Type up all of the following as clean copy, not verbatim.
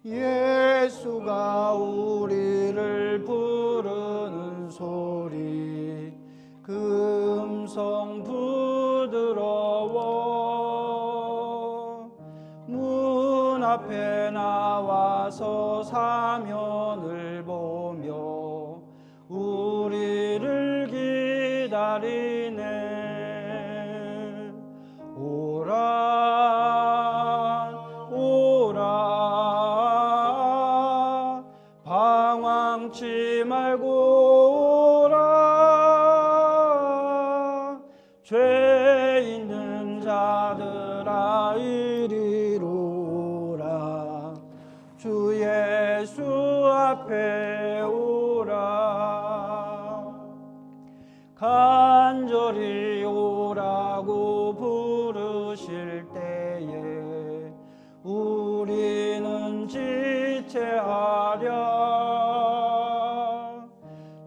예수가 우리를 부르는 소리 그 음성 부드러워 문 앞에 나와서 사면을 보며 우리를 기다리네. 오라 오라 방황치 말고 오라 죄 있는 자들아 이리로 오라 주 예수 앞에 오라 간절히 오라고 부르실 때에 우리는 지체하랴.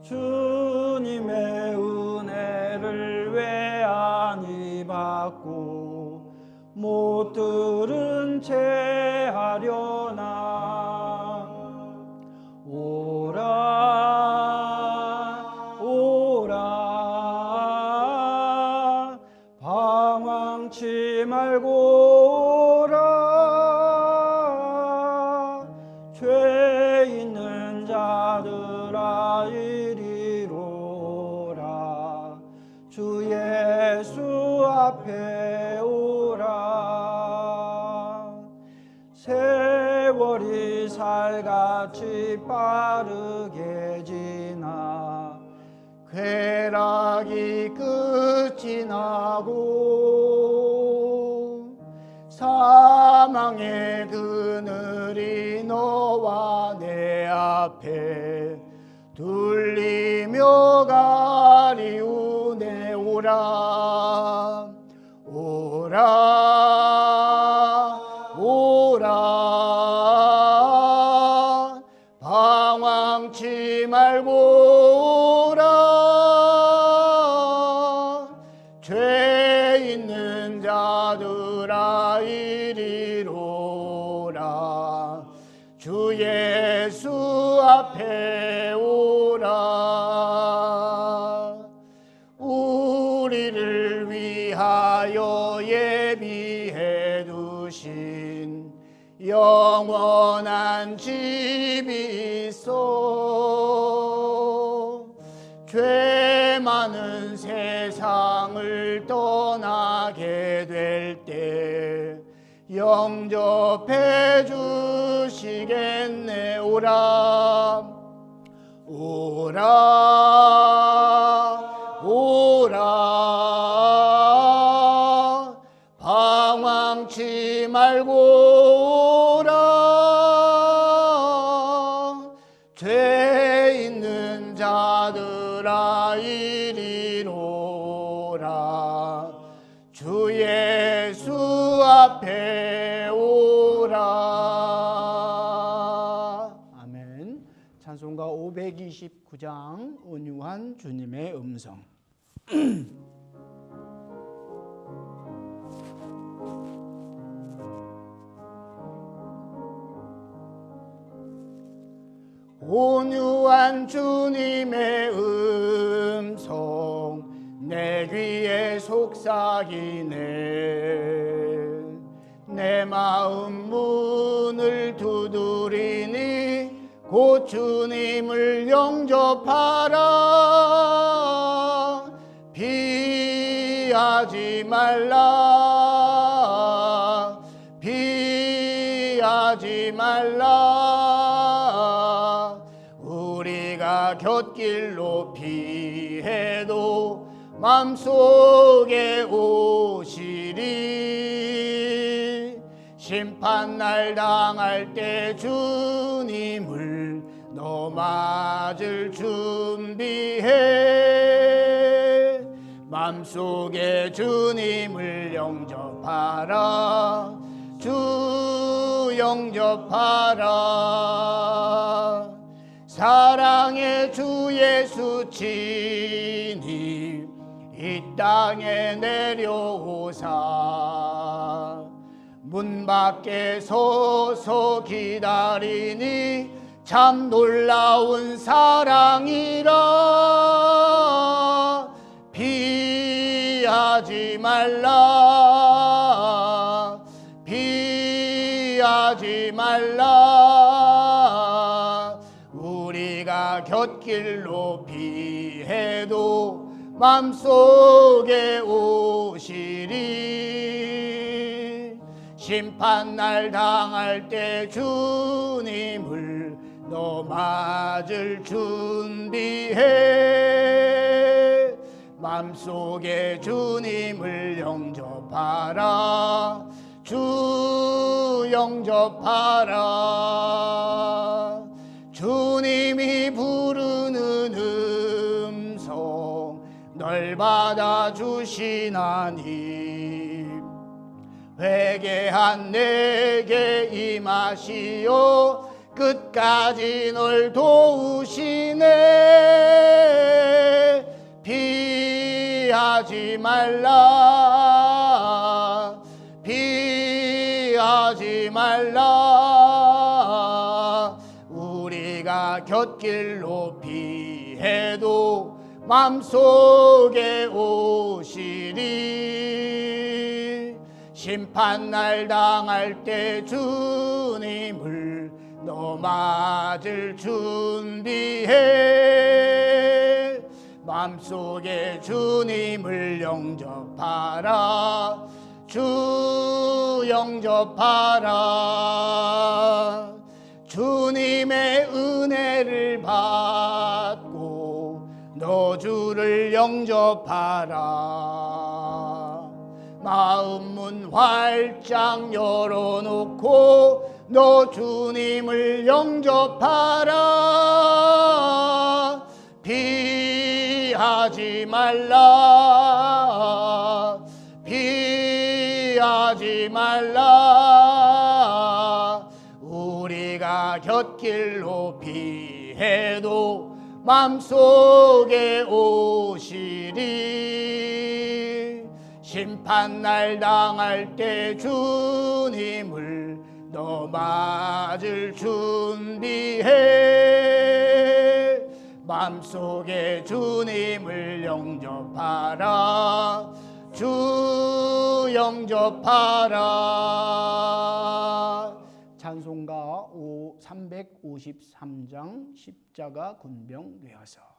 주님의 은혜를 왜 아니 받고 못 들은 채 하려나. 오라 오라 방황치 말고 오라 죄 있는 자들아 이리로 오라 주 예수 앞에 오라. 세월이 살같이 빠르게 지나 쾌락이 끝이 나고 사망의 그늘이 너와 내 앞에 둘리며 가리우네. 오라 오라 오라 방황치 말고 오라 죄 있는 자들아 이리로 오라 주 예수 앞에 오라. 우리를 위하여 예비해 두신 영원한 집이 있어. 죄 많은 세상을 떠나게 될 때 영접해 주시겠네. 오라 오라 오라 방황치 말고 오라 죄 있는 자들아 이리로 오라 주 예수 앞에 오라. 아멘. 찬송가 529장 온유한 주님의 음성. 온유한 주님의 음성 내 귀에 속삭이네. 내 마음 문을 두드리니 곧 주님을 영접하라. 피하지 말라 피하지 말라. 우리가 곁길로 피해도 맘속에 오시리. 심판날 당할 때 주님을 너 맞을 준비해. 맘속에 주님을 영접하라. 주 영접하라. 사랑의 주 예수 친히 이 땅에 내려오사 문 밖에 서서 기다리니 참 놀라운 사랑이라. 피하지 말라, 피하지 말라. 우리가 곁길로 피해도 맘속에 오시리. 심판날 당할 때 주님을 너 맞을 준비해. 맘속에 주님을 영접하라, 주 영접하라. 주님이 부르는 음성 널 받아주시나니. 회개한 내게 임하시오 끝까지 널 도우시네. 피하지 말라, 피하지 말라. 우리가 곁길로 피해도 맘속에 오시리. 심판날 당할 때 주님을 너 맞을 준비해. 맘속에 주님을 영접하라, 주 영접하라. 주님의 은혜를 받고 너 주를 영접하라. 마음 문 활짝 열어놓고 너 주님을 영접하라. 피하지 말라, 피하지 말라. 우리가 곁길로 피해도 맘속에 오시리. 심판날 당할 때 주님을 너 맞을 준비해. 맘속에 주님을 영접하라, 주 영접하라. 찬송가 353장 십자가 군병 되어서.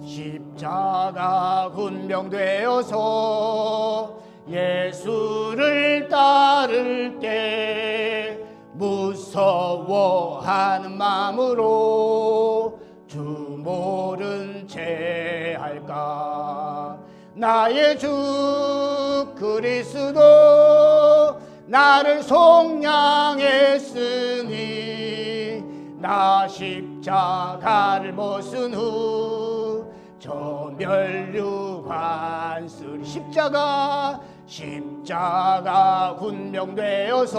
십자가 군병 되어서 예수를 따를 때 무서워하는 마음으로 주 모른 채 할까. 나의 주 그리스도 나를 속량했으니 나 십자가를 벗은 후 저 멸류관 쓰리. 십자가 군병되어서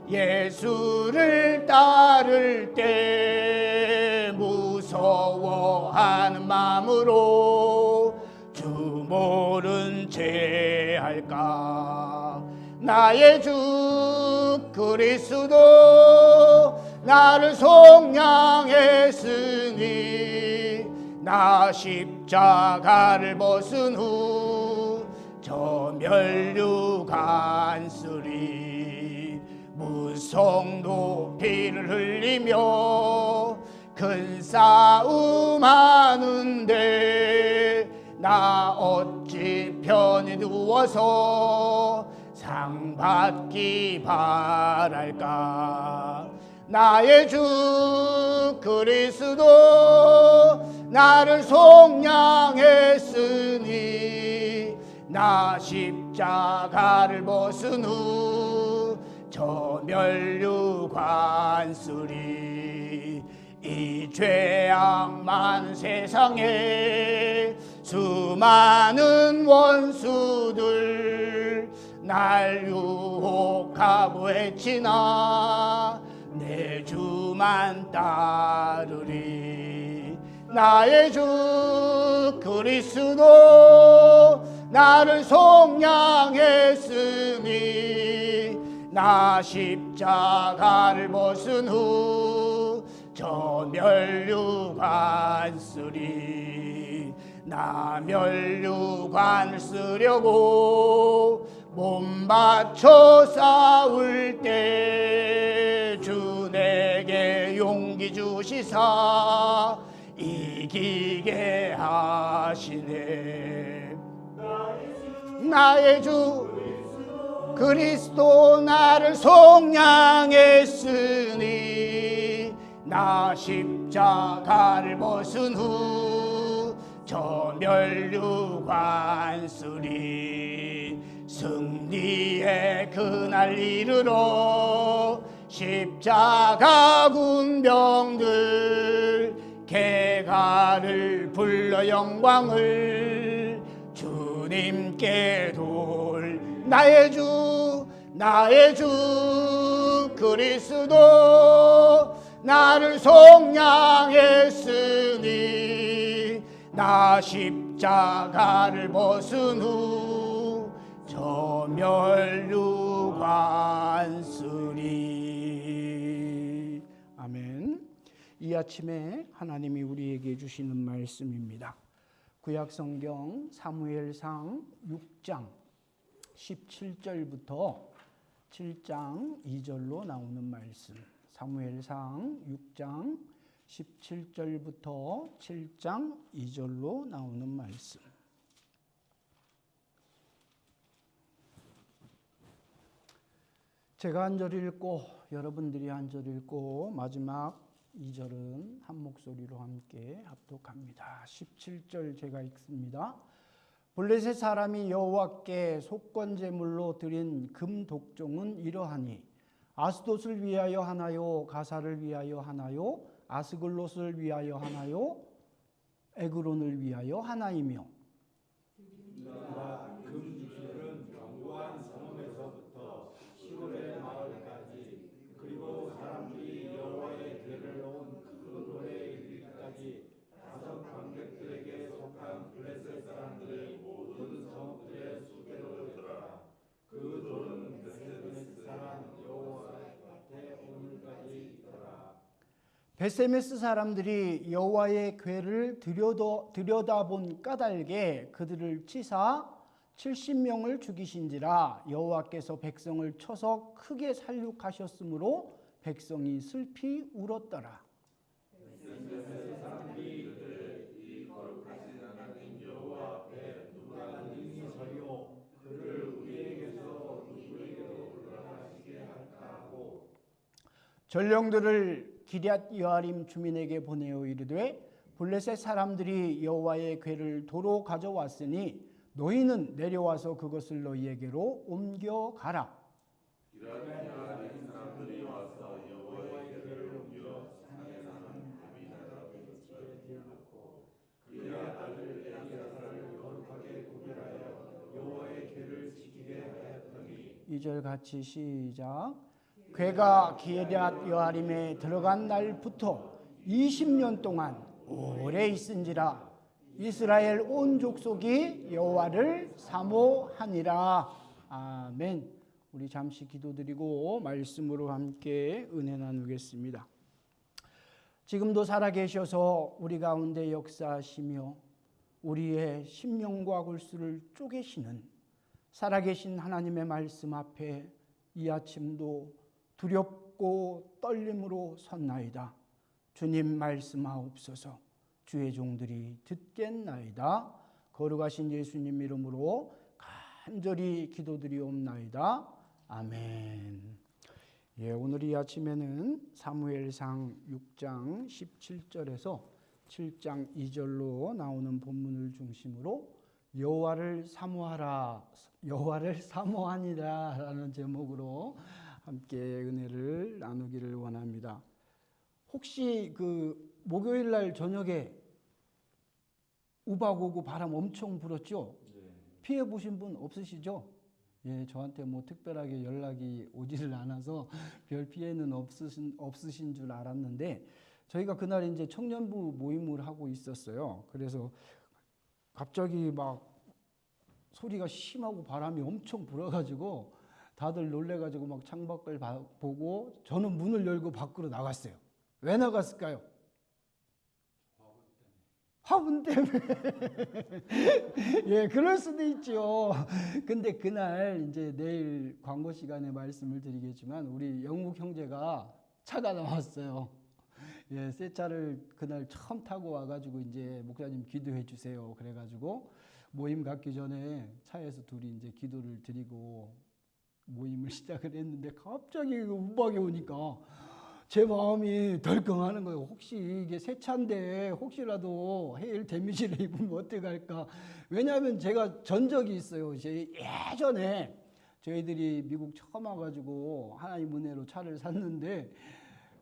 예수를 따를 때 무서워하는 마음으로 주 모른 채 할까. 나의 주 그리스도 나를 속량했으니 나 십자가를 벗은 후 저 멸류관 쓰리. 무성도 피를 흘리며 큰 싸움 하는데 나 어찌 편히 누워서 상 받기 바랄까. 나의 주 그리스도 나를 속량했으니 나 십자가를 벗은 후 저 멸류관 쓰리. 이 죄악 많은 세상에 수많은 원수들 날 유혹하고 해치나 내 내 주만 따르리. 나의 주 그리스도 나를 속량했으니 나 십자가를 벗은 후 저 면류관 쓰리. 나 면류관을 쓰려고 몸 바쳐 싸울 때 주 내게 용기 주시사 이기게 하시네. 나의 주 그리스도 나를 속량했으니 나 십자가를 벗은 후 저 면류관 쓰리. 승리의 그날 이르러 십자가 군병들 개가를 불러 영광을 주님께 돌. 나의 주 그리스도 나를 속량했으니 나 십자가를 벗은 후 저 면류관 쓰리. 아멘. 이 아침에 하나님이 우리에게 주시는 말씀입니다. 구약성경 사무엘상 6장 17절부터 7장 2절로 나오는 말씀. 사무엘상 6장 17절부터 7장 2절로 나오는 말씀. 제가 한 절 읽고 여러분들이 한 절 읽고 마지막 2절은 한 목소리로 함께 합독합니다. 17절 제가 읽습니다. 블레셋 사람이 여호와께 속건 제물로 드린 금 독종은 이러하니 아스돗을 위하여 하나요, 가사를 위하여 하나요, 아스글롯을 위하여 하나요, 에그론을 위하여 하나이며 금주술은 견고한 성읍에서부터 시골의 마을까지 그리고 사람들이 여호와의 궤를 놓은 그 돌에 이르기까지 다섯 방백들에게 속한 블레셋 사람들의 모든 성읍들의 수대로 되더라. 그 돌은 베세메스 사람 여호와 밭에 오늘까지 있더라. 베세메스 사람들이 여호와의 궤를 들여다본 까닭에 그들을 치사 70명을 죽이신지라. 여호와께서 백성을 쳐서 크게 살육하셨으므로 백성이 슬피 울었더라. 베세메스 사람들이 그들을 이 거룩하신 하나님 여호와 앞에 누가 능히 서리오 그를 우리에게서 누구에게로 올라가시게 할까 하고 전령들을 기럇 여아림 주민에게 보내어 이르되 블레셋 사람들이 여호와의 궤를 도로 가져왔으니 너희는 내려와서 그것을 너희에게로 옮겨가라. 기럇 여아림 사람들이 와서 여호와의 궤를 옮겨 산에 사는 아비나답의 집에 대놓고 그의 아들 엘리야사를 거룩하게 구별하여 여호와의 궤를 지키게 하였더니 2절 같이 시작. 궤가 기럇 여아림에 들어간 날부터 20년 동안 오래 있은지라. 이스라엘 온 족속이 여호와를 사모하니라. 아멘. 우리 잠시 기도드리고 말씀으로 함께 은혜 나누겠습니다. 지금도 살아계셔서 우리 가운데 역사하시며 우리의 심령과 골수를 쪼개시는 살아계신 하나님의 말씀 앞에 이 아침도 두렵고 떨림으로 섰나이다. 주님 말씀하옵소서. 주의 종들이 듣겠나이다. 거룩하신 예수님 이름으로 간절히 기도드리옵나이다. 아멘. 오늘 이 아침에는 사무엘상 6장 17절에서 7장 2절로 나오는 본문을 중심으로 여호와를 사모하니라라는 제목으로 함께 은혜를 나누기를 원합니다. 혹시 목요일 날 저녁에 우박 오고 바람 엄청 불었죠? 피해 보신 분 없으시죠? 예, 저한테 뭐 특별하게 연락이 오지를 않아서 별 피해는 없으신 줄 알았는데 저희가 그날 이제 청년부 모임을 하고 있었어요. 그래서 갑자기 막 소리가 심하고 바람이 엄청 불어가지고 다들 놀래가지고 막 창밖을 보고 저는 문을 열고 밖으로 나갔어요. 왜 나갔을까요? 화분 때문에. 예, 그럴 수도 있죠. 근데 그날 이제 내일 광고 시간에 말씀을 드리겠지만 우리 영국 형제가 차가 나왔어요. 예, 새 차를 그날 처음 타고 와가지고 이제 목사님 기도해 주세요. 그래가지고 모임 갖기 전에 차에서 둘이 이제 기도를 드리고 모임을 시작을 했는데 갑자기 우박이 오니까 제 마음이 덜컹하는 거예요. 혹시 이게 새 차인데 혹시라도 해일 데미지를 입으면 어떡할까. 왜냐하면 제가 전적이 있어요. 예전에 저희들이 미국 처음 와가지고 하나님 은혜로 차를 샀는데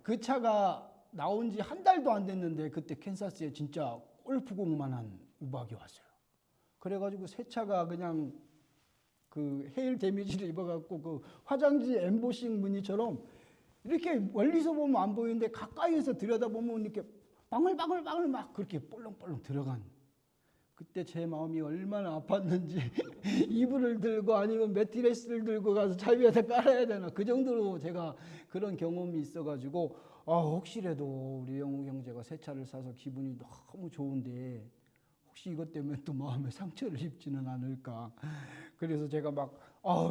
그 차가 나온 지 한 달도 안 됐는데 그때 캔사스에 진짜 골프공만한 우박이 왔어요. 그래가지고 새 차가 그냥 그 해일 데미지를 입어갖고 그 화장지 엠보싱 무늬처럼 이렇게 멀리서 보면 안 보이는데 가까이에서 들여다보면 이렇게 방울방울방울 막 그렇게 볼렁볼렁 들어간. 그때 제 마음이 얼마나 아팠는지 이불을 들고 아니면 매트리스를 들고 가서 차 위에다 깔아야 되나 그 정도로 제가 그런 경험이 있어가지고 혹시라도 우리 영웅 형제가 새 차를 사서 기분이 너무 좋은데 혹시 이것 때문에 또 마음에 상처를 입지는 않을까. 그래서 제가 막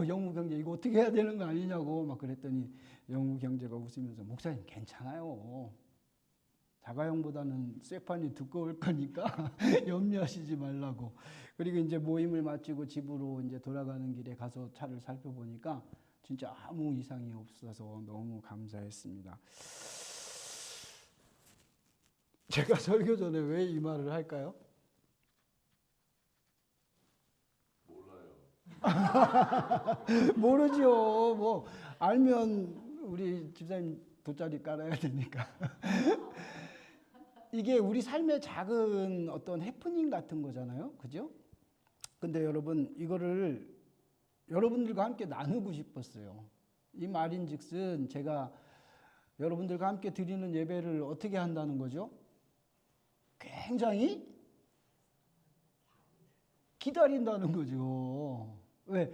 영웅 형제 이거 어떻게 해야 되는 거 아니냐고 막 그랬더니 영웅 형제가 웃으면서 목사님 괜찮아요. 자가용보다는 쇠판이 두꺼울 거니까 염려하시지 말라고. 그리고 이제 모임을 마치고 집으로 이제 돌아가는 길에 가서 차를 살펴보니까 진짜 아무 이상이 없어서 너무 감사했습니다. 제가 설교 전에 왜 이 말을 할까요? 모르죠. 뭐 알면 우리 집사님 돗자리 깔아야 되니까. 이게 우리 삶의 작은 어떤 해프닝 같은 거잖아요. 그죠? 근데 여러분 이거를 여러분들과 함께 나누고 싶었어요. 이 말인즉슨 제가 여러분들과 함께 드리는 예배를 어떻게 한다는 거죠? 굉장히 기다린다는 거죠. 왜?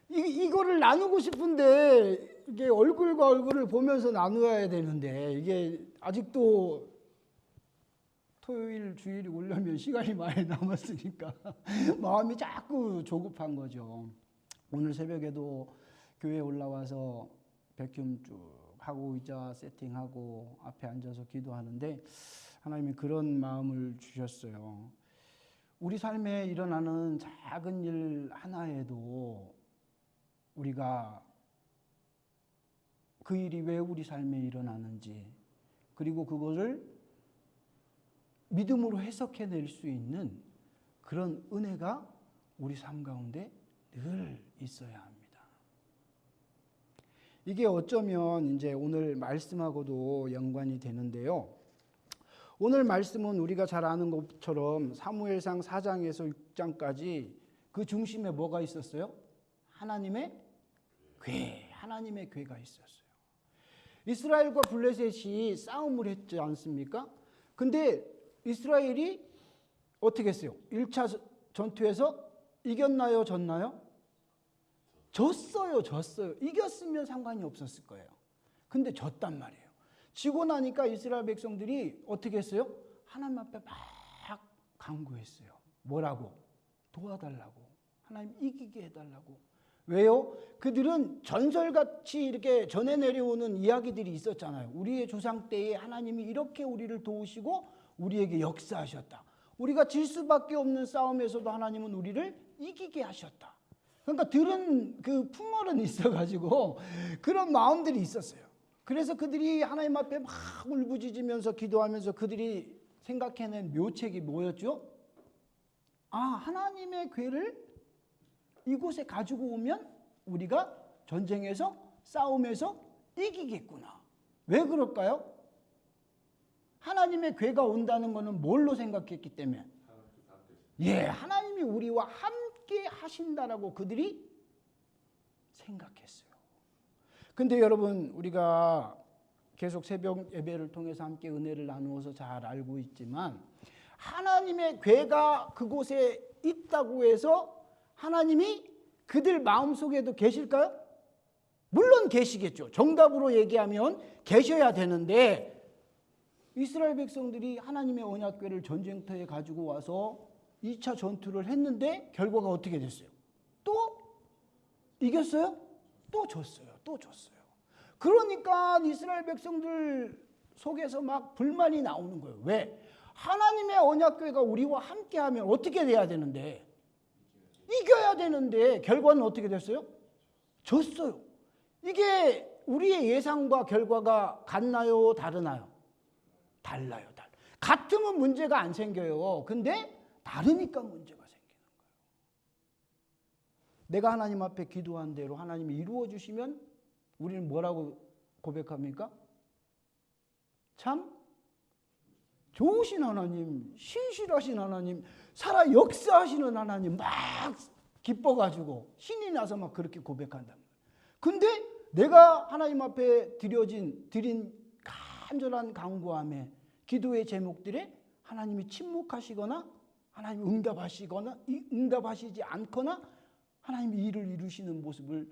이거를 나누고 싶은데 이게 얼굴과 얼굴을 보면서 나누어야 되는데 이게 아직도 토요일 주일이 오려면 시간이 많이 남았으니까 마음이 자꾸 조급한 거죠. 오늘 새벽에도 교회에 올라와서 백큐ම් 쭉 하고 의자 세팅하고 앞에 앉아서 기도하는데 하나님이 그런 마음을 주셨어요. 우리 삶에 일어나는 작은 일 하나에도 우리가 그 일이 왜 우리 삶에 일어나는지 그리고 그것을 믿음으로 해석해낼 수 있는 그런 은혜가 우리 삶 가운데 늘 있어야 합니다. 이게 어쩌면 이제 오늘 말씀하고도 연관이 되는데요. 오늘 말씀은 우리가 잘 아는 것처럼 사무엘상 4장에서 6장까지 그 중심에 뭐가 있었어요? 하나님의 궤, 하나님의 궤가 있었어요. 이스라엘과 블레셋이 싸움을 했지 않습니까? 근데 이스라엘이 어떻게 했어요? 1차 전투에서 이겼나요? 졌나요? 졌어요. 이겼으면 상관이 없었을 거예요. 근데 졌단 말이에요. 지고 나니까 이스라엘 백성들이 어떻게 했어요? 하나님 앞에 막 간구했어요. 뭐라고? 도와달라고. 하나님 이기게 해달라고. 왜요? 그들은 전설같이 이렇게 전해 내려오는 이야기들이 있었잖아요. 우리의 조상 때에 하나님이 이렇게 우리를 도우시고 우리에게 역사하셨다. 우리가 질 수밖에 없는 싸움에서도 하나님은 우리를 이기게 하셨다. 그러니까 들은 그 풍월은 있어가지고 그런 마음들이 있었어요. 그래서 그들이 하나님 앞에 막 울부짖으면서 기도하면서 그들이 생각해낸 묘책이 뭐였죠? 하나님의 궤를 이곳에 가지고 오면 우리가 전쟁에서 싸움에서 이기겠구나. 왜 그럴까요? 하나님의 궤가 온다는 것은 뭘로 생각했기 때문에? 하나님이 우리와 함께 하신다라고 그들이 생각했어요. 근데 여러분, 우리가 계속 새벽 예배를 통해서 함께 은혜를 나누어서 잘 알고 있지만 하나님의 괴가 그곳에 있다고 해서 하나님이 그들 마음속에도 계실까요? 물론 계시겠죠. 정답으로 얘기하면 계셔야 되는데 이스라엘 백성들이 하나님의 언약궤를 전쟁터에 가지고 와서 2차 전투를 했는데 결과가 어떻게 됐어요? 또 이겼어요? 또 졌어요. 또 졌어요. 그러니까 이스라엘 백성들 속에서 막 불만이 나오는 거예요. 왜? 하나님의 언약궤가 우리와 함께하면 어떻게 돼야 되는데? 이겨야 되는데 결과는 어떻게 됐어요? 졌어요. 이게 우리의 예상과 결과가 같나요? 다르나요? 달라요. 같으면 문제가 안 생겨요. 근데 다르니까 문제가 생기는 거예요. 내가 하나님 앞에 기도한 대로 하나님이 이루어 주시면 우리는 뭐라고 고백합니까? 참 좋으신 하나님, 신실하신 하나님, 살아 역사하시는 하나님 막 기뻐가지고 신이 나서 막 그렇게 고백한단 말이에요. 근데 내가 하나님 앞에 드린 간절한 간구함에 기도의 제목들에 하나님이 침묵하시거나 하나님이 응답하시지 않거나 하나님이 일을 이루시는 모습을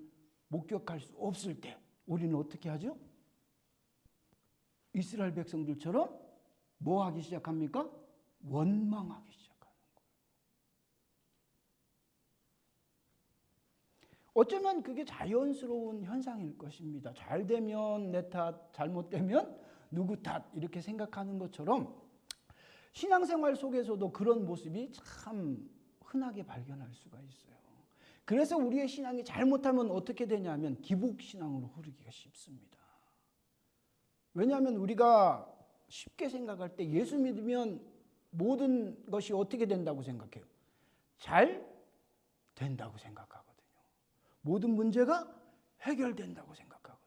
목격할 수 없을 때 우리는 어떻게 하죠? 이스라엘 백성들처럼 뭐 하기 시작합니까? 원망하기 시작하는 거예요. 어쩌면 그게 자연스러운 현상일 것입니다. 잘 되면 내 탓, 잘못되면 누구 탓 이렇게 생각하는 것처럼 신앙생활 속에서도 그런 모습이 참 흔하게 발견할 수가 있어요. 그래서 우리의 신앙이 잘못하면 어떻게 되냐면 기복신앙으로 흐르기가 쉽습니다. 왜냐하면 우리가 쉽게 생각할 때 예수 믿으면 모든 것이 어떻게 된다고 생각해요? 잘 된다고 생각하거든요. 모든 문제가 해결된다고 생각하거든요.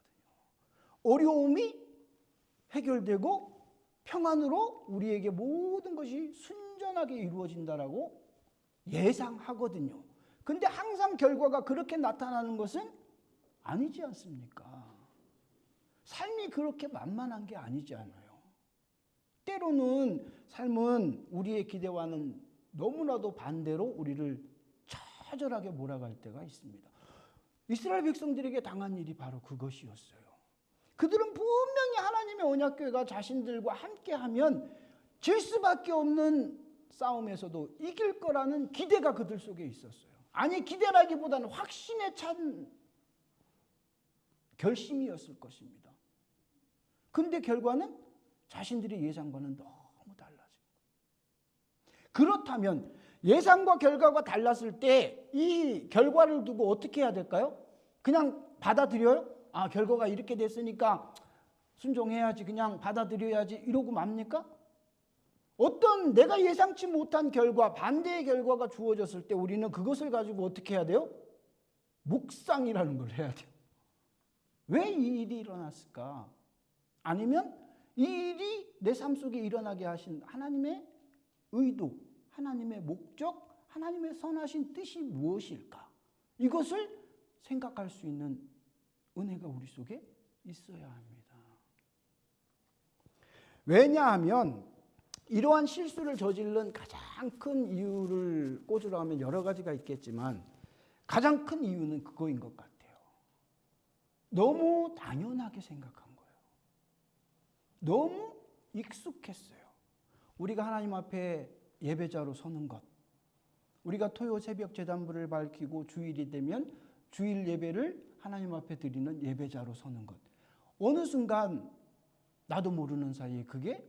어려움이 해결되고 평안으로 우리에게 모든 것이 순전하게 이루어진다라고 예상하거든요. 근데 항상 결과가 그렇게 나타나는 것은 아니지 않습니까? 삶이 그렇게 만만한 게 아니지 않아요. 때로는 삶은 우리의 기대와는 너무나도 반대로 우리를 처절하게 몰아갈 때가 있습니다. 이스라엘 백성들에게 당한 일이 바로 그것이었어요. 그들은 분명히 하나님의 언약궤가 자신들과 함께하면 질 수밖에 없는 싸움에서도 이길 거라는 기대가 그들 속에 있었어요. 아니, 기대라기보다는 확신에 찬 결심이었을 것입니다. 근데 결과는 자신들의 예상과는 너무 달라진 거예요. 그렇다면 예상과 결과가 달랐을 때 이 결과를 두고 어떻게 해야 될까요? 그냥 받아들여요? 아, 결과가 이렇게 됐으니까 순종해야지, 그냥 받아들여야지 이러고 맙니까? 어떤 내가 예상치 못한 결과, 반대의 결과가 주어졌을 때 우리는 그것을 가지고 어떻게 해야 돼요? 묵상이라는 걸 해야 돼요. 왜 이 일이 일어났을까? 아니면 이 일이 내 삶 속에 일어나게 하신 하나님의 의도, 하나님의 목적, 하나님의 선하신 뜻이 무엇일까? 이것을 생각할 수 있는 은혜가 우리 속에 있어야 합니다. 왜냐하면 이러한 실수를 저지른 가장 큰 이유를 꽂으라면 여러 가지가 있겠지만 가장 큰 이유는 그거인 것 같아요. 너무 당연하게 생각한 거예요. 너무 익숙했어요. 우리가 하나님 앞에 예배자로 서는 것, 우리가 토요 새벽 제단불을 밝히고 주일이 되면 주일 예배를 하나님 앞에 드리는 예배자로 서는 것, 어느 순간 나도 모르는 사이에 그게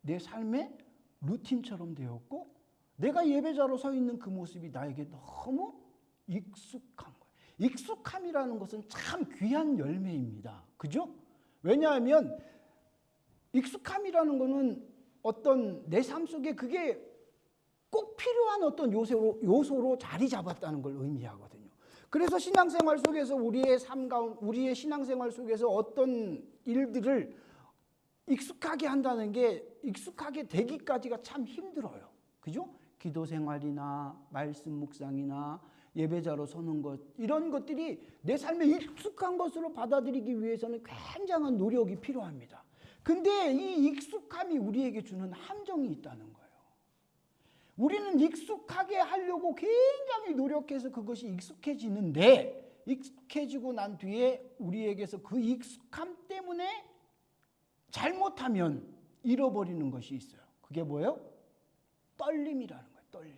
내 삶의 루틴처럼 되었고 내가 예배자로 서 있는 그 모습이 나에게 너무 익숙한 거예요. 익숙함이라는 것은 참 귀한 열매입니다. 그죠? 왜냐하면 익숙함이라는 것은 어떤 내 삶 속에 그게 꼭 필요한 어떤 요소로 자리 잡았다는 걸 의미하거든요. 그래서 신앙생활 속에서 우리의 신앙생활 속에서 어떤 일들을 익숙하게 한다는 게 익숙하게 되기까지가 참 힘들어요. 그죠? 기도 생활이나 말씀 묵상이나 예배자로 서는 것, 이런 것들이 내 삶에 익숙한 것으로 받아들이기 위해서는 굉장한 노력이 필요합니다. 근데 이 익숙함이 우리에게 주는 함정이 있다는 거예요. 우리는 익숙하게 하려고 굉장히 노력해서 그것이 익숙해지는데, 익숙해지고 난 뒤에 우리에게서 그 익숙함 때문에 잘못하면 잃어버리는 것이 있어요. 그게 뭐예요? 떨림이라는 거예요. 떨림.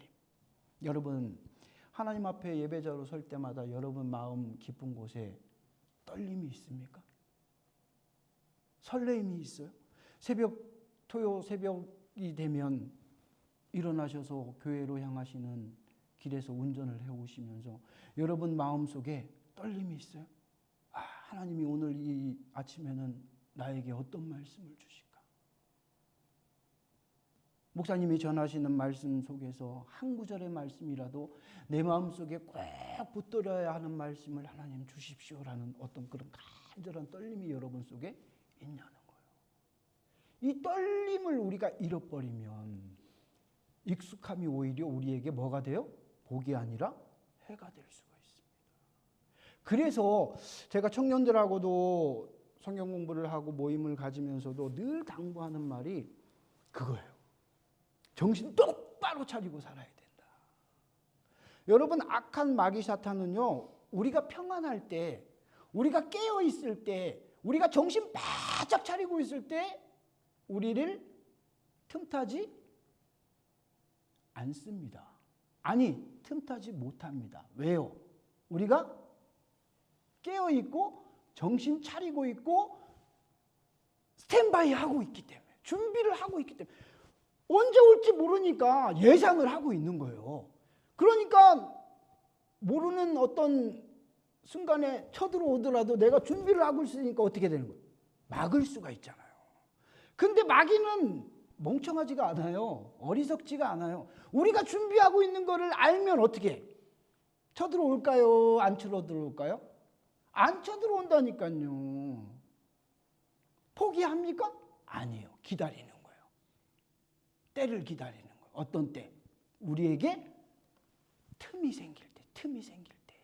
여러분, 하나님 앞에 예배자로 설 때마다 여러분 마음 깊은 곳에 떨림이 있습니까? 설레임이 있어요? 토요 새벽이 되면 일어나셔서 교회로 향하시는 길에서 운전을 해오시면서 여러분 마음속에 떨림이 있어요? 하나님이 오늘 이 아침에는 나에게 어떤 말씀을 주실까? 목사님이 전하시는 말씀 속에서 한 구절의 말씀이라도 내 마음속에 꼭 붙들어야 하는 말씀을 하나님 주십시오라는 어떤 그런 간절한 떨림이 여러분 속에 있냐는 거예요. 이 떨림을 우리가 잃어버리면 익숙함이 오히려 우리에게 뭐가 돼요? 복이 아니라 해가 될 수가 있습니다. 그래서 제가 청년들하고도 성경 공부를 하고 모임을 가지면서도 늘 당부하는 말이 그거예요. 정신 똑바로 차리고 살아야 된다. 여러분, 악한 마귀 사탄은요, 우리가 평안할 때, 우리가 깨어 있을 때, 우리가 정신 바짝 차리고 있을 때 우리를 틈타지 않습니다. 아니, 틈타지 못합니다. 왜요? 우리가 깨어 있고 정신 차리고 있고 스탠바이 하고 있기 때문에, 준비를 하고 있기 때문에, 언제 올지 모르니까 예상을 하고 있는 거예요. 그러니까 모르는 어떤 순간에 쳐들어오더라도 내가 준비를 하고 있으니까 어떻게 되는 거예요? 막을 수가 있잖아요. 근데 마귀는 멍청하지가 않아요. 어리석지가 않아요. 우리가 준비하고 있는 거를 알면 어떻게 해? 쳐들어올까요? 안 쳐들어올까요? 안 쳐들어온다니까요. 포기합니까? 아니에요. 기다리는 거예요. 때를 기다리는 거예요. 어떤 때? 우리에게 틈이 생길 때, 틈이 생길 때.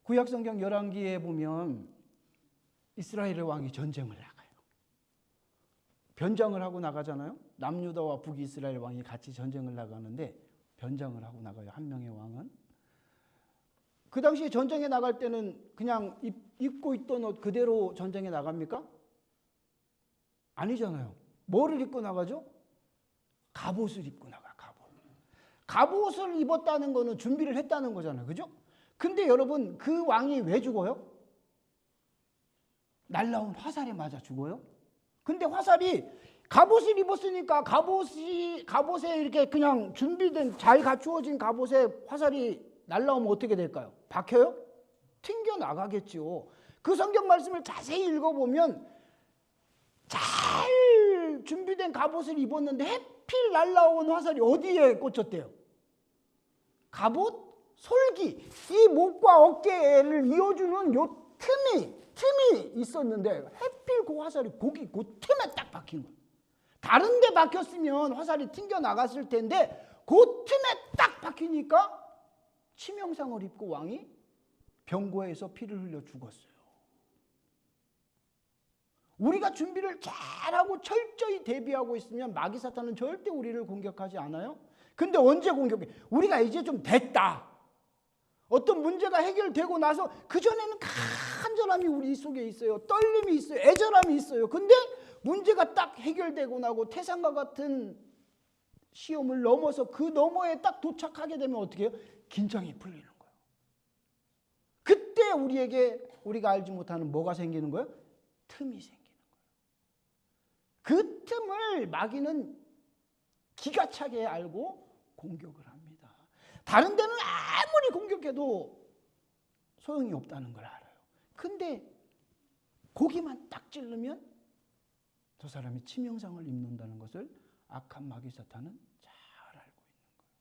구약성경 열왕기에 보면 이스라엘의 왕이 전쟁을 나가요. 변장을 하고 나가잖아요. 남유다와 북이스라엘 왕이 같이 전쟁을 나가는데 변장을 하고 나가요. 한 명의 왕은. 그 당시에 전쟁에 나갈 때는 그냥 입고 있던 옷 그대로 전쟁에 나갑니까? 아니잖아요. 뭐를 입고 나가죠? 갑옷을 입고 나가. 갑옷을 입었다는 거는 준비를 했다는 거잖아요. 그죠? 근데 여러분, 그 왕이 왜 죽어요? 날라온 화살에 맞아 죽어요. 근데 화살이 갑옷을 입었으니까 갑옷에 이렇게 그냥 준비된 잘 갖추어진 갑옷에 화살이 날라오면 어떻게 될까요? 박혀요? 튕겨 나가겠죠. 그 성경 말씀을 자세히 읽어보면 잘 준비된 갑옷을 입었는데 해필 날라온 화살이 어디에 꽂혔대요? 갑옷 솔기, 이 목과 어깨를 이어주는 요 틈이 있었는데 해필 그 화살이 거기 그 틈에 딱 박힌 거예요. 다른 데 박혔으면 화살이 튕겨 나갔을 텐데 그 틈에 딱 박히니까 치명상을 입고 왕이 병고에서 피를 흘려 죽었어요. 우리가 준비를 잘하고 철저히 대비하고 있으면 마귀 사탄은 절대 우리를 공격하지 않아요. 근데 언제 공격해? 우리가 이제 좀 됐다. 어떤 문제가 해결되고 나서 그전에는 간절함이 우리 속에 있어요. 떨림이 있어요. 애절함이 있어요. 근데 문제가 딱 해결되고 나고 태산과 같은 시험을 넘어서 그 너머에 딱 도착하게 되면 어떻게 해요? 긴장이 풀리는 거예요. 그때 우리가 알지 못하는 뭐가 생기는 거예요? 틈이 생기는 거예요. 그 틈을 마귀는 기가 차게 알고 공격을 합니다. 다른 데는 아무리 공격해도 소용이 없다는 걸 알아요. 근데 고기만 딱 찌르면 저 사람이 치명상을 입는다는 것을 악한 마귀 사탄은 잘 알고 있는 거예요.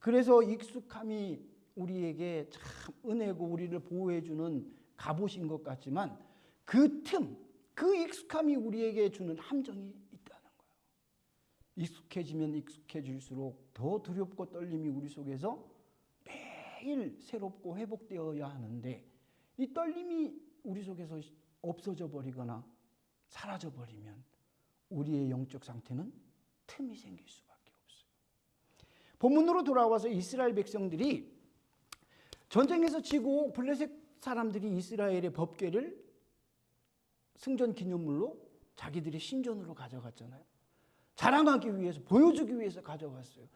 그래서 익숙함이 우리에게 참 은혜고 우리를 보호해주는 갑옷인 것 같지만 그 익숙함이 우리에게 주는 함정이 있다는 거예요. 익숙해지면 익숙해질수록 더 두렵고 떨림이 우리 속에서 매일 새롭고 회복되어야 하는데 이 떨림이 우리 속에서 없어져 버리거나 사라져 버리면 우리의 영적 상태는 틈이 생길 수밖에 없어요. 본문으로 돌아와서 이스라엘 백성들이 전쟁에서 지고 블레셋 사람들이 이스라엘의 법궤를 승전 기념물로 자기들의 신전으로 가져갔잖아요. 자랑하기 위해서, 보여주기 위해서 가져갔어요.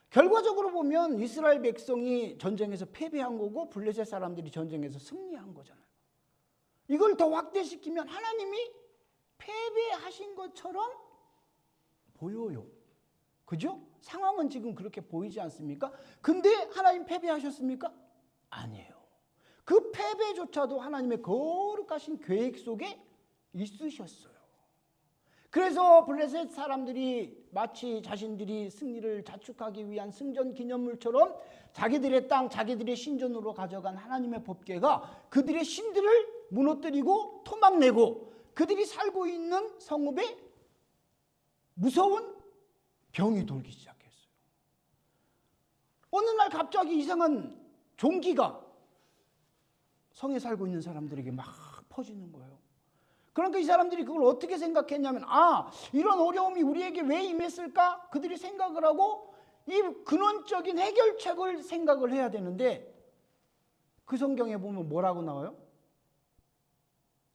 결과적으로 보면 이스라엘 백성이 전쟁에서 패배한 거고 블레셋 사람들이 전쟁에서 승리한 거잖아요. 이걸 더 확대시키면 하나님이 패배하신 것처럼 보여요. 그죠? 상황은 지금 그렇게 보이지 않습니까? 근데 하나님 패배하셨습니까? 아니에요. 그 패배조차도 하나님의 거룩하신 계획 속에 있으셨어요. 그래서 블레셋 사람들이 마치 자신들이 승리를 자축하기 위한 승전 기념물처럼 자기들의 땅, 자기들의 신전으로 가져간 하나님의 법궤가 그들의 신들을 무너뜨리고 토막내고 그들이 살고 있는 성읍에 무서운 병이 돌기 시작했어요. 어느 날 갑자기 이상한 종기가 성에 살고 있는 사람들에게 막 퍼지는 거예요. 그러니까 이 사람들이 그걸 어떻게 생각했냐면 이런 어려움이 우리에게 왜 임했을까? 그들이 생각을 하고 이 근원적인 해결책을 생각을 해야 되는데 그 성경에 보면 뭐라고 나와요?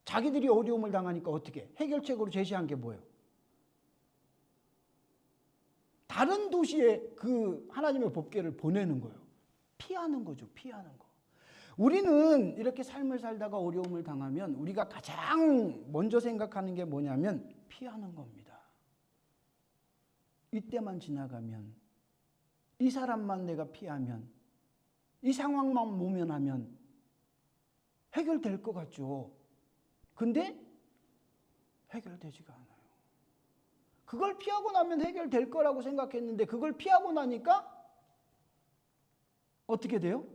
자기들이 어려움을 당하니까 어떻게? 해결책으로 제시한 게 뭐예요? 다른 도시에 그 하나님의 법궤를 보내는 거예요. 피하는 거죠. 피하는 거. 우리는 이렇게 삶을 살다가 어려움을 당하면 우리가 가장 먼저 생각하는 게 뭐냐면 피하는 겁니다. 이때만 지나가면, 이 사람만 내가 피하면, 이 상황만 모면하면 해결될 것 같죠. 근데 해결되지가 않아요. 그걸 피하고 나면 해결될 거라고 생각했는데 그걸 피하고 나니까 어떻게 돼요?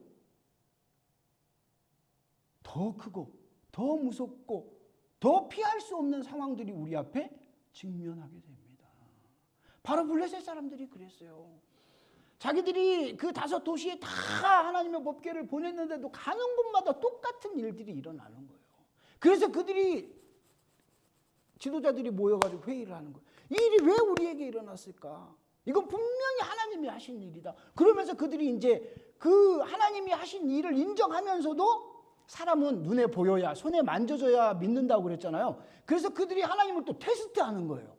더 크고 더 무섭고 더 피할 수 없는 상황들이 우리 앞에 직면하게 됩니다. 바로 블레셋 사람들이 그랬어요. 자기들이 그 5 도시에 다 하나님의 법궤를 보냈는데도 가는 곳마다 똑같은 일들이 일어나는 거예요. 그래서 그들이 지도자들이 모여가지고 회의를 하는 거예요. 이 일이 왜 우리에게 일어났을까? 이건 분명히 하나님이 하신 일이다. 그러면서 그들이 이제 그 하나님이 하신 일을 인정하면서도 사람은 눈에 보여야, 손에 만져져야 믿는다고 그랬잖아요. 그래서 그들이 하나님을 또 테스트하는 거예요.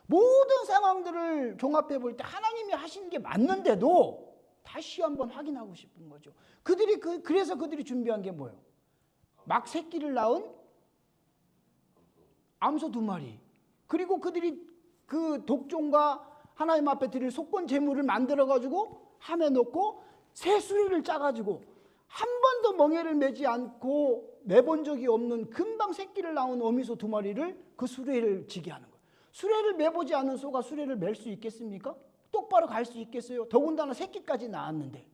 모든 상황들을 종합해 볼 때 하나님이 하신 게 맞는데도 다시 한번 확인하고 싶은 거죠. 그래서 그들이 준비한 게 뭐예요? 막 새끼를 낳은 암소 2마리. 그리고 그들이 그 독종과 하나님 앞에 드릴 속건 제물을 만들어가지고 함에 넣고 새 수레를 짜가지고 한 번도 멍에를 매지 않고 매본 적이 없는 금방 새끼를 낳은 어미소 2마리를 그 수레를 지게 하는 거예요. 수레를 매보지 않은 소가 수레를 맬 수 있겠습니까? 똑바로 갈 수 있겠어요? 더군다나 새끼까지 낳았는데.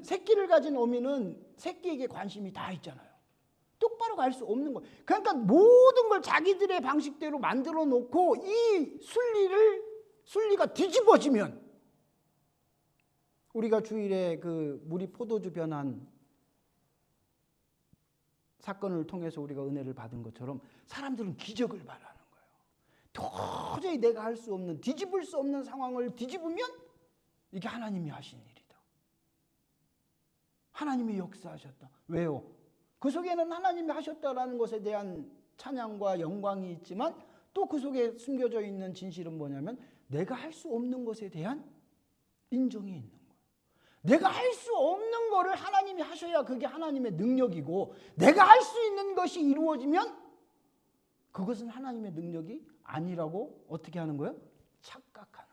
새끼를 가진 어미는 새끼에게 관심이 다 있잖아요. 똑바로 갈 수 없는 거예요. 그러니까 모든 걸 자기들의 방식대로 만들어 놓고 이 순리가 뒤집어지면 우리가 주일에 그 물이 포도주 변한 사건을 통해서 우리가 은혜를 받은 것처럼 사람들은 기적을 바라는 거예요. 도저히 내가 할 수 없는, 뒤집을 수 없는 상황을 뒤집으면 이게 하나님이 하신 일이다. 하나님이 역사하셨다. 왜요? 그 속에는 하나님이 하셨다라는 것에 대한 찬양과 영광이 있지만 또 그 속에 숨겨져 있는 진실은 뭐냐면 내가 할 수 없는 것에 대한 인정이 있는 거예요. 내가 할 수 없는 거를 하나님이 하셔야 그게 하나님의 능력이고 내가 할 수 있는 것이 이루어지면 그것은 하나님의 능력이 아니라고 어떻게 하는 거예요? 착각하는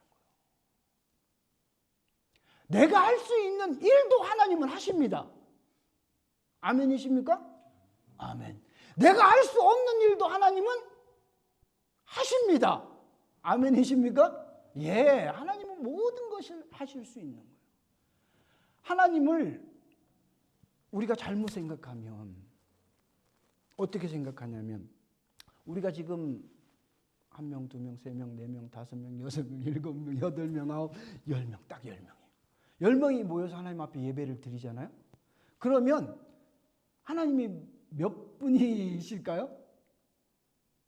거예요. 내가 할 수 있는 일도 하나님은 하십니다. 아멘이십니까? 아멘. 내가 할 수 없는 일도 하나님은 하십니다. 아멘이십니까? 예, 하나님은 모든 것을 하실 수 있는 거예요. 하나님을 우리가 잘못 생각하면 어떻게 생각하냐면 우리가 지금 1명, 2명, 3명, 4명, 5명, 6명, 7명, 8명, 9, 10명, 딱 10명이에요. 10명이 모여서 하나님 앞에 예배를 드리잖아요. 그러면 하나님이 몇 분이실까요?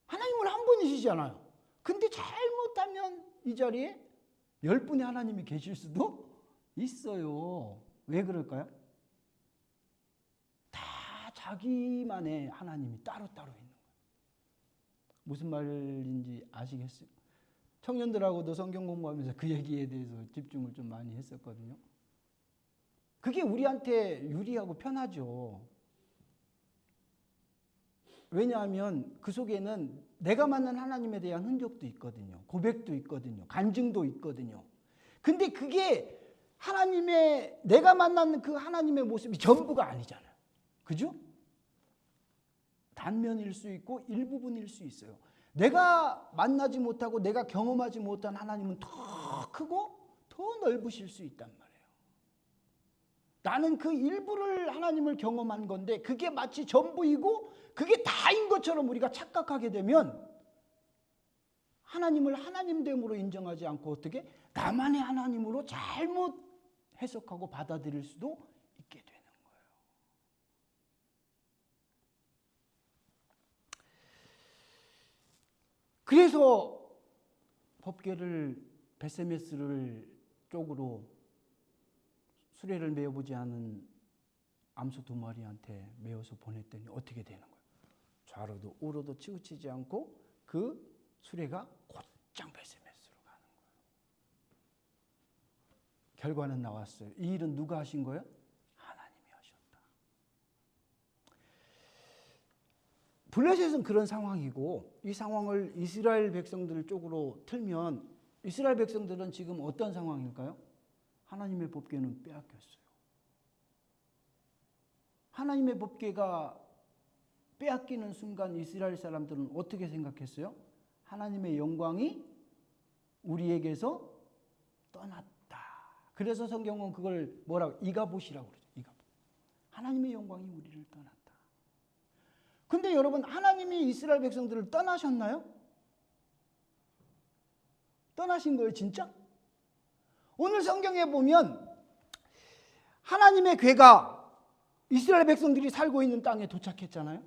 하나님은 한 분이시잖아요. 근데 잘못하면 이 자리에 10분의 하나님이 계실 수도 있어요. 왜 그럴까요? 다 자기만의 하나님이 따로따로 있는 거예요. 무슨 말인지 아시겠어요? 청년들하고도 성경 공부하면서 그 얘기에 대해서 집중을 좀 많이 했었거든요. 그게 우리한테 유리하고 편하죠. 왜냐하면 그 속에는 내가 만난 하나님에 대한 흔적도 있거든요. 고백도 있거든요. 간증도 있거든요. 근데 그게 내가 만난 그 하나님의 모습이 전부가 아니잖아요. 그죠? 단면일 수 있고 일부분일 수 있어요. 내가 만나지 못하고 내가 경험하지 못한 하나님은 더 크고 더 넓으실 수 있단 말이에요. 나는 그 일부를 하나님을 경험한 건데 그게 마치 전부이고 그게 다인 것처럼 우리가 착각하게 되면 하나님을 하나님됨으로 인정하지 않고 어떻게 나만의 하나님으로 잘못 해석하고 받아들일 수도 있게 되는 거예요. 그래서 법궤를 베세메스를 쪽으로 수레를 메어보지 않은 암소 2마리한테 메어서 보냈더니 어떻게 되는 거예요? 좌로도 우로도 치우치지 않고 그 수레가 곧장 베세메스로 가는 거예요. 결과는 나왔어요. 이 일은 누가 하신 거예요? 하나님이 하셨다. 블레셋은 그런 상황이고 이 상황을 이스라엘 백성들 쪽으로 틀면 이스라엘 백성들은 지금 어떤 상황일까요? 하나님의 법궤는 빼앗겼어요. 하나님의 법궤가 빼앗기는 순간 이스라엘 사람들은 어떻게 생각했어요? 하나님의 영광이 우리에게서 떠났다. 그래서 성경은 그걸 뭐라고? 이가봇이라고 그러죠. 이가봇. 하나님의 영광이 우리를 떠났다. 근데 여러분, 하나님이 이스라엘 백성들을 떠나셨나요? 떠나신 거예요, 진짜? 오늘 성경에 보면 하나님의 궤가 이스라엘 백성들이 살고 있는 땅에 도착했잖아요.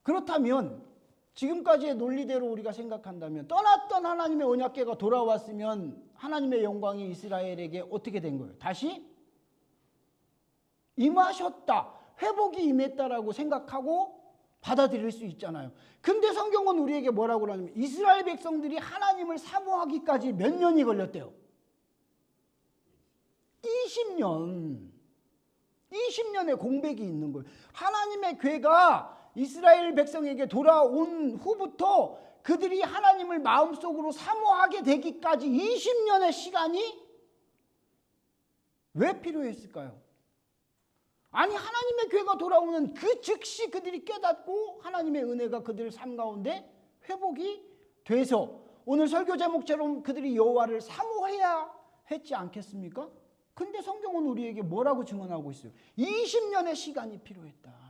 그렇다면 지금까지의 논리대로 우리가 생각한다면 떠났던 하나님의 언약궤가 돌아왔으면 하나님의 영광이 이스라엘에게 어떻게 된 거예요? 다시 임하셨다. 회복이 임했다라고 생각하고 받아들일 수 있잖아요. 근데 성경은 우리에게 뭐라고 그러냐면 이스라엘 백성들이 하나님을 사모하기까지 몇 년이 걸렸대요? 20년의 공백이 있는 거예요. 하나님의 궤가 이스라엘 백성에게 돌아온 후부터 그들이 하나님을 마음속으로 사모하게 되기까지 20년의 시간이 왜 필요했을까요? 아니, 하나님의 궤가 돌아오는 그 즉시 그들이 깨닫고 하나님의 은혜가 그들 삶 가운데 회복이 돼서 오늘 설교 제목처럼 그들이 여호와를 사모해야 했지 않겠습니까? 근데 성경은 우리에게 뭐라고 증언하고 있어요? 20년의 시간이 필요했다.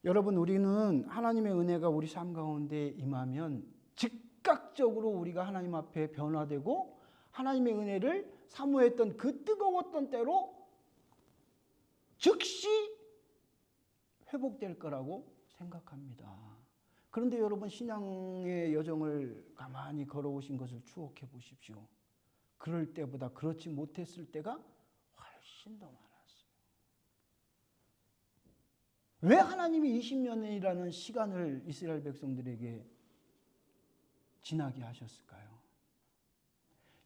여러분, 우리는 하나님의 은혜가 우리 삶 가운데 임하면 즉각적으로 우리가 하나님 앞에 변화되고 하나님의 은혜를 사모했던 그 뜨거웠던 때로 즉시 회복될 거라고 생각합니다. 그런데 여러분, 신앙의 여정을 가만히 걸어오신 것을 추억해 보십시오. 그럴 때보다 그렇지 못했을 때가 훨씬 더 많았어요. 왜 하나님이 20년이라는 시간을 이스라엘 백성들에게 지나게 하셨을까요?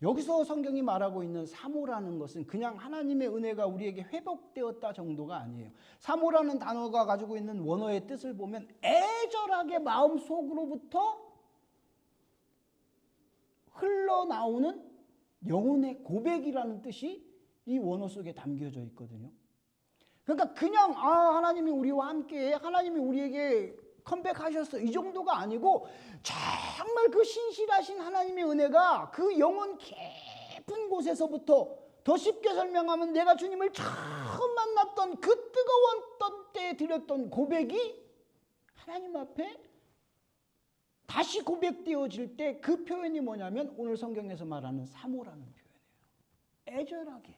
여기서 성경이 말하고 있는 사모라는 것은 그냥 하나님의 은혜가 우리에게 회복되었다 정도가 아니에요. 사모라는 단어가 가지고 있는 원어의 뜻을 보면 애절하게 마음속으로부터 흘러나오는 영혼의 고백이라는 뜻이 이 원어 속에 담겨져 있거든요. 그러니까 그냥 하나님이 우리와 함께해, 하나님이 우리에게 컴백하셨어, 이 정도가 아니고 정말 그 신실하신 하나님의 은혜가 그 영혼 깊은 곳에서부터, 더 쉽게 설명하면 내가 주님을 처음 만났던 그 뜨거웠던 때 드렸던 고백이 하나님 앞에 다시 고백되어질 때 그 표현이 뭐냐면 오늘 성경에서 말하는 사모라는 표현이에요. 애절하게,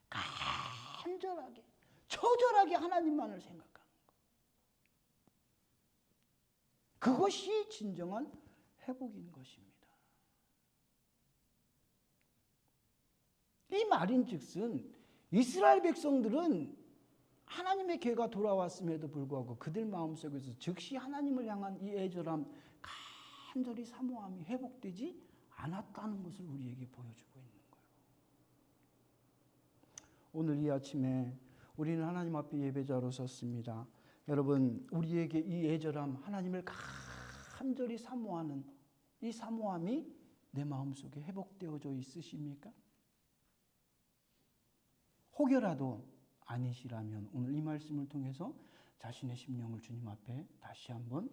간절하게, 처절하게 하나님만을 생각하는 것. 그것이 진정한 회복인 것입니다. 이 말인즉슨 이스라엘 백성들은 하나님의 계가 돌아왔음에도 불구하고 그들 마음속에서 즉시 하나님을 향한 이 애절함, 간절히 사모함이 회복되지 않았다는 것을 우리에게 보여주고 있는 거예요. 오늘 이 아침에 우리는 하나님 앞에 예배자로 섰습니다. 여러분, 우리에게 이 애절함, 하나님을 간절히 사모하는 이 사모함이 내 마음속에 회복되어져 있으십니까? 혹여라도 아니시라면 오늘 이 말씀을 통해서 자신의 심령을 주님 앞에 다시 한번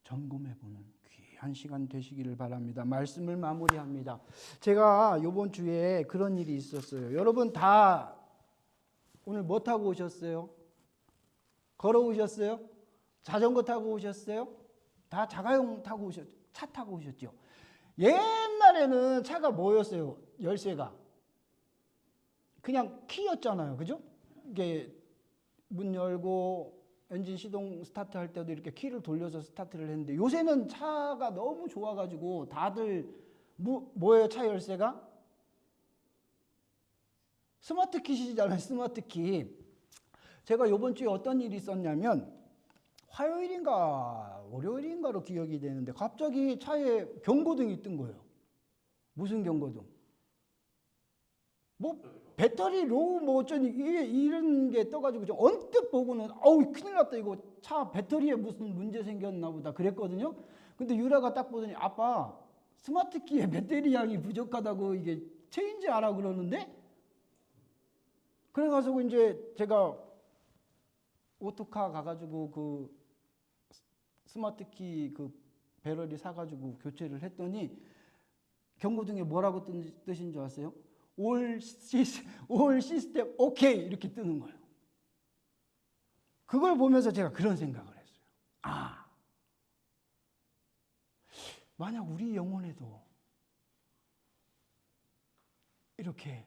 점검해보는 귀한 시간 되시기를 바랍니다. 말씀을 마무리합니다. 제가 이번 주에 그런 일이 있었어요. 여러분 다 오늘 뭐 타고 오셨어요? 걸어오셨어요? 자전거 타고 오셨어요? 다 자가용 타고 차 타고 오셨죠? 옛날에는 차가 뭐였어요? 열쇠가 그냥 키였잖아요. 그죠? 이게 문 열고 엔진 시동 스타트 할 때도 이렇게 키를 돌려서 스타트를 했는데 요새는 차가 너무 좋아가지고 다들 뭐예요? 차 열쇠가? 스마트 키시잖아요. 스마트 키. 제가 이번 주에 어떤 일이 있었냐면 화요일인가 월요일인가로 기억이 되는데 갑자기 차에 경고등이 뜬 거예요. 무슨 경고등? 뭐 배터리 로우 뭐 어쩌니 이런 게 떠가지고 좀 언뜻 보고는 어우 큰일 났다, 이거 차 배터리에 무슨 문제 생겼나 보다 그랬거든요. 근데 유라가 딱 보더니 아빠 스마트 키에 배터리 양이 부족하다고 이게 체인지 하라 그러는데, 그래가지고 이제 제가 오토카 가가지고 그 스마트 키 그 배터리 사가지고 교체를 했더니 경고등에 뭐라고 뜻인 줄 아세요? All system OK 이렇게 뜨는 거예요. 그걸 보면서 제가 그런 생각을 했어요. 아, 만약 우리 영혼에도 이렇게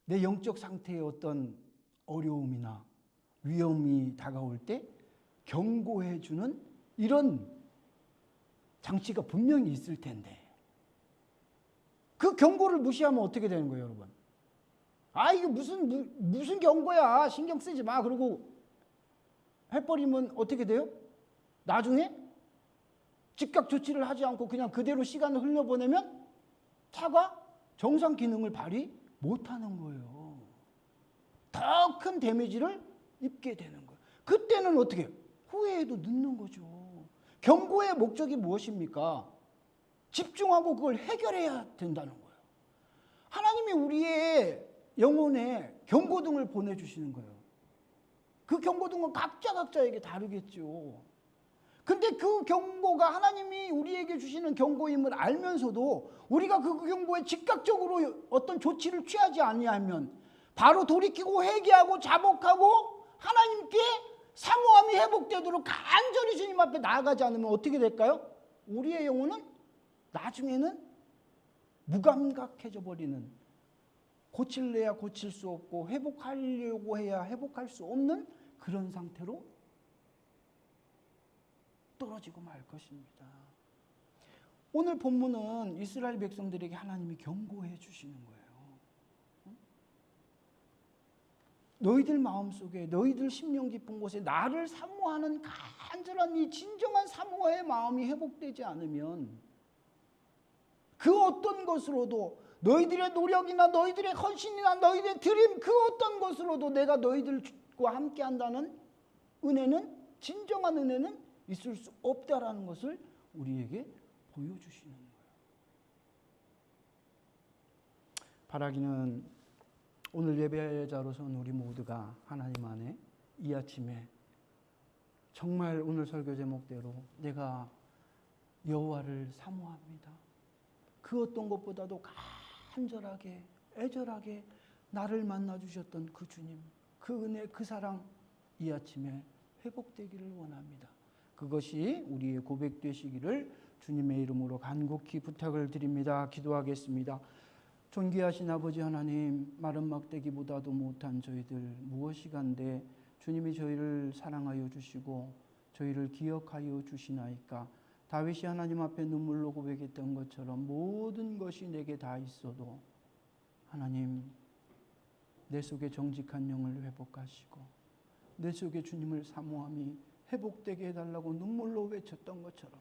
내 영적 상태의 어떤 어려움이나 위험이 다가올 때 경고해 주는 이런 장치가 분명히 있을 텐데 그 경고를 무시하면 어떻게 되는 거예요, 여러분? 아, 이게 무슨 경고야. 신경 쓰지 마. 그러고 해버리면 어떻게 돼요? 나중에 즉각 조치를 하지 않고 그냥 그대로 시간을 흘려보내면 차가 정상 기능을 발휘 못하는 거예요. 더 큰 데미지를 입게 되는 거예요. 그때는 어떻게 해요? 후회해도 늦는 거죠. 경고의 목적이 무엇입니까? 집중하고 그걸 해결해야 된다는 거예요. 하나님이 우리의 영혼에 경고등을 보내주시는 거예요. 그 경고등은 각자에게 다르겠죠. 근데 그 경고가 하나님이 우리에게 주시는 경고임을 알면서도 우리가 그 경고에 즉각적으로 어떤 조치를 취하지 아니하면 바로 돌이키고 회개하고 자복하고 하나님께 사모함이 회복되도록 간절히 주님 앞에 나아가지 않으면 어떻게 될까요? 우리의 영혼은 나중에는 무감각해져 버리는, 고칠래야 고칠 수 없고 회복하려고 해야 회복할 수 없는 그런 상태로 떨어지고 말 것입니다. 오늘 본문은 이스라엘 백성들에게 하나님이 경고해 주시는 거예요. 너희들 마음속에, 너희들 심령 깊은 곳에 나를 사모하는 간절한 이 진정한 사모의 마음이 회복되지 않으면 그 어떤 것으로도 너희들의 노력이나 너희들의 헌신이나 너희들의 드림 그 어떤 것으로도 내가 너희들과 함께 한다는 은혜는, 진정한 은혜는 있을 수 없다라는 것을 우리에게 보여주시는 거예요. 바라기는 오늘 예배자로서는 우리 모두가 하나님 안에 이 아침에 정말 오늘 설교 제목대로 내가 여호와를 사모합니다. 그 어떤 것보다도 간절하게 애절하게 나를 만나주셨던 그 주님, 그 은혜, 그 사랑, 이 아침에 회복되기를 원합니다. 그것이 우리의 고백 되시기를 주님의 이름으로 간곡히 부탁을 드립니다. 기도하겠습니다. 존귀하신 아버지 하나님, 마른 막대기보다도 못한 저희들 무엇이간데 주님이 저희를 사랑하여 주시고 저희를 기억하여 주시나이까. 다윗이 하나님 앞에 눈물로 고백했던 것처럼 모든 것이 내게 다 있어도 하나님, 내 속에 정직한 영을 회복하시고 내 속에 주님을 사모함이 회복되게 해달라고 눈물로 외쳤던 것처럼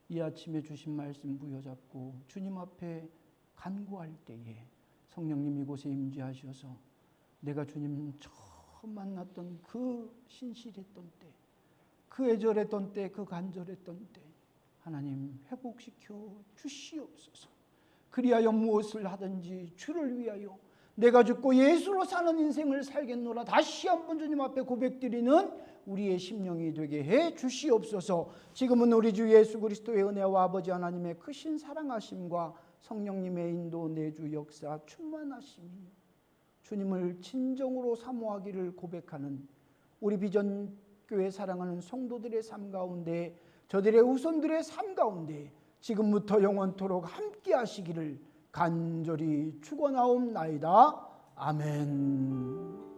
이 아침에 주신 말씀 부여잡고 주님 앞에 간구할 때에 성령님 이곳에 임재하셔서 내가 주님 처음 만났던 그 신실했던 때, 그 애절했던 때, 그 간절했던 때 하나님 회복시켜 주시옵소서. 그리하여 무엇을 하든지 주를 위하여 내가 죽고 예수로 사는 인생을 살겠노라 다시 한번 주님 앞에 고백드리는 우리의 심령이 되게 해 주시옵소서. 지금은 우리 주 예수 그리스도의 은혜와 아버지 하나님의 크신 사랑하심과 성령님의 인도 내주 역사 충만하심이 주님을 진정으로 사모하기를 고백하는 우리 비전교회 사랑하는 성도들의 삶 가운데, 저들의 후손들의 삶 가운데 지금부터 영원토록 함께 하시기를 간절히 축원하옵나이다. 아멘.